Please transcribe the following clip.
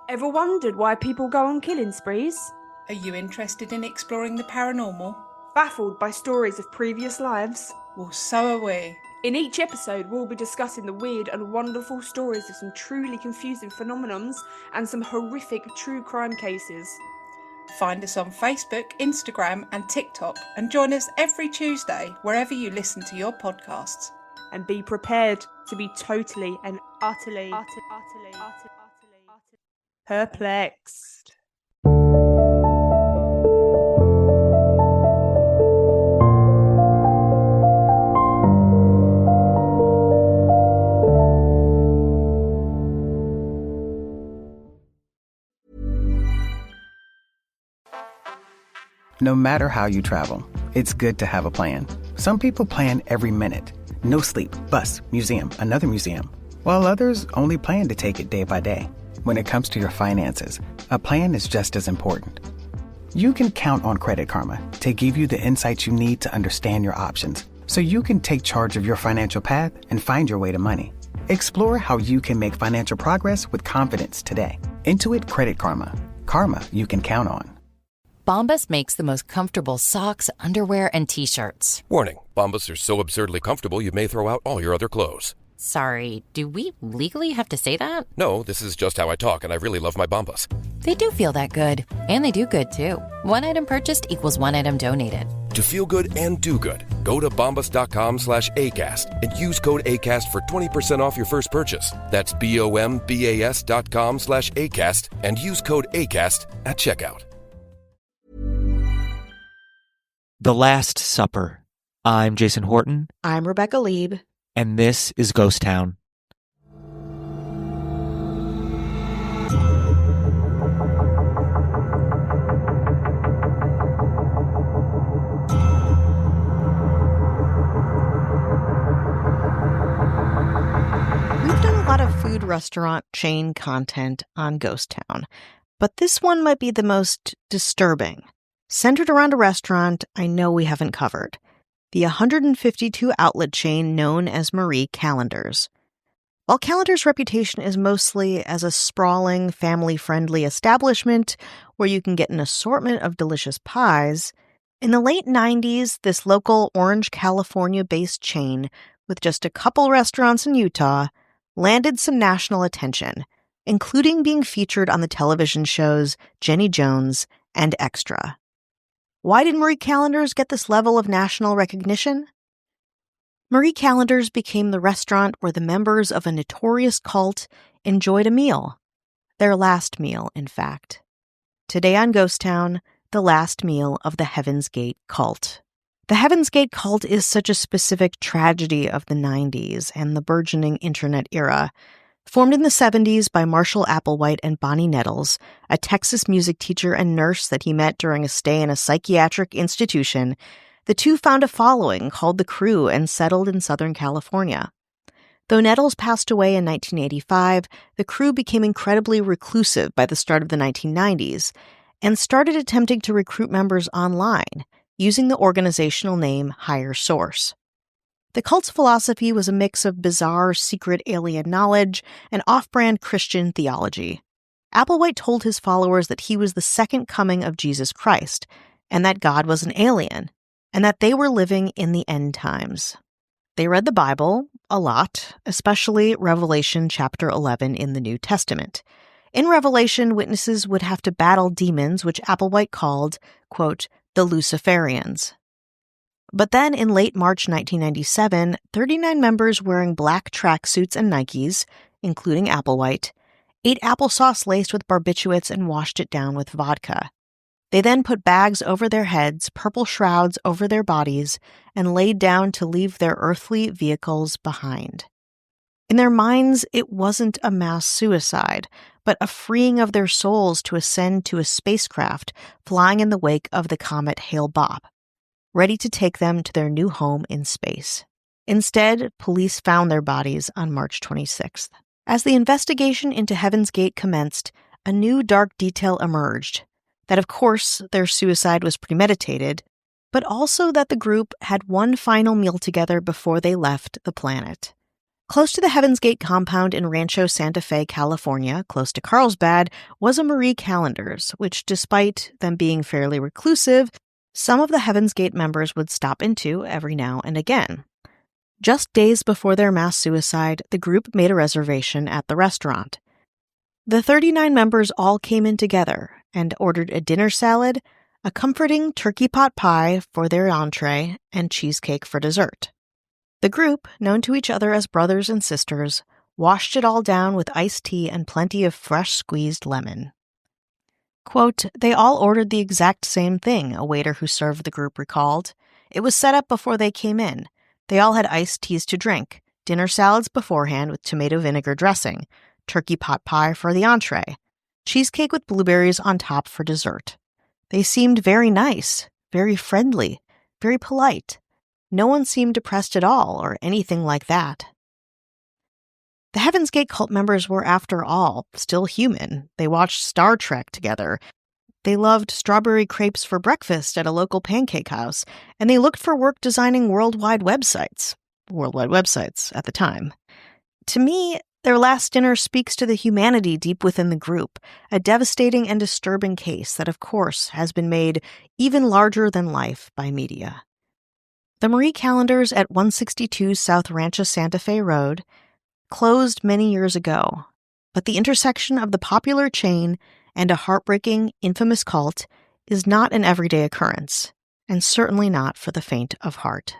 Ever wondered why people go on killing sprees? Are you interested in exploring the paranormal? Baffled by stories of previous lives? Well, so are we. In each episode, we'll be discussing the weird and wonderful stories of some truly confusing phenomenons and some horrific true crime cases. Find us on Facebook, Instagram and TikTok and join us every Tuesday wherever you listen to your podcasts. And be prepared to be totally and utterly perplexed. No matter how you travel, it's good to have a plan. Some people plan every minute. No sleep, bus, museum, another museum. While others only plan to take it day by day. When it comes to your finances, a plan is just as important. You can count on Credit Karma to give you the insights you need to understand your options so you can take charge of your financial path and find your way to money. Explore how you can make financial progress with confidence today. Intuit Credit Karma. Karma you can count on. Bombas makes the most comfortable socks, underwear, and T-shirts. Warning, Bombas are so absurdly comfortable you may throw out all your other clothes. Sorry, do we legally have to say that? No, this is just how I talk, and I really love my Bombas. They do feel that good. And they do good, too. One item purchased equals one item donated. To feel good and do good, go to bombas.com/ACAST and use code ACAST for 20% off your first purchase. That's BOMBAS.com/ACAST and use code ACAST at checkout. The Last Supper. I'm Jason Horton. I'm Rebecca Lieb. And this is Ghost Town. We've done a lot of food restaurant chain content on Ghost Town, but this one might be the most disturbing. Centered around a restaurant I know we haven't covered, the 152 outlet chain known as Marie Callender's. While Callender's reputation is mostly as a sprawling, family-friendly establishment where you can get an assortment of delicious pies, in the late 90s, this local Orange, California-based chain, with just a couple restaurants in Utah, landed some national attention, including being featured on the television shows Jenny Jones and Extra. Why did Marie Callender's get this level of national recognition? Marie Callender's became the restaurant where the members of a notorious cult enjoyed a meal. Their last meal, in fact. Today on Ghost Town, the last meal of the Heaven's Gate cult. The Heaven's Gate cult is such a specific tragedy of the 90s and the burgeoning internet era. Formed in the 70s by Marshall Applewhite and Bonnie Nettles, a Texas music teacher and nurse that he met during a stay in a psychiatric institution, the two found a following called the Crew and settled in Southern California. Though Nettles passed away in 1985, the Crew became incredibly reclusive by the start of the 1990s and started attempting to recruit members online, using the organizational name Higher Source. The cult's philosophy was a mix of bizarre, secret alien knowledge and off-brand Christian theology. Applewhite told his followers that he was the second coming of Jesus Christ, and that God was an alien, and that they were living in the end times. They read the Bible a lot, especially Revelation chapter 11 in the New Testament. In Revelation, witnesses would have to battle demons, which Applewhite called, quote, the Luciferians. But then in late March 1997, 39 members wearing black tracksuits and Nikes, including Applewhite, ate applesauce laced with barbiturates and washed it down with vodka. They then put bags over their heads, purple shrouds over their bodies, and laid down to leave their earthly vehicles behind. In their minds, it wasn't a mass suicide, but a freeing of their souls to ascend to a spacecraft flying in the wake of the comet Hale-Bopp, ready to take them to their new home in space. Instead, police found their bodies on March 26th. As the investigation into Heaven's Gate commenced, a new dark detail emerged. That, of course, their suicide was premeditated, but also that the group had one final meal together before they left the planet. Close to the Heaven's Gate compound in Rancho Santa Fe, California, close to Carlsbad, was a Marie Callender's, which, despite them being fairly reclusive, some of the Heaven's Gate members would stop into every now and again. Just days before their mass suicide, the group made a reservation at the restaurant. The 39 members all came in together and ordered a dinner salad, a comforting turkey pot pie for their entree, and cheesecake for dessert. The group, known to each other as brothers and sisters, washed it all down with iced tea and plenty of fresh squeezed lemon. Quote, "They all ordered the exact same thing," a waiter who served the group recalled. "It was set up before they came in. They all had iced teas to drink, dinner salads beforehand with tomato vinegar dressing, turkey pot pie for the entree, cheesecake with blueberries on top for dessert. They seemed very nice, very friendly, very polite. No one seemed depressed at all or anything like that." The Heaven's Gate cult members were, after all, still human. They watched Star Trek together. They loved strawberry crepes for breakfast at a local pancake house, and they looked for work designing worldwide websites at the time. To me, their last dinner speaks to the humanity deep within the group, a devastating and disturbing case that, of course, has been made even larger than life by media. The Marie Callender's at 162 South Rancho Santa Fe Road closed many years ago, but the intersection of the popular chain and a heartbreaking, infamous cult is not an everyday occurrence, and certainly not for the faint of heart.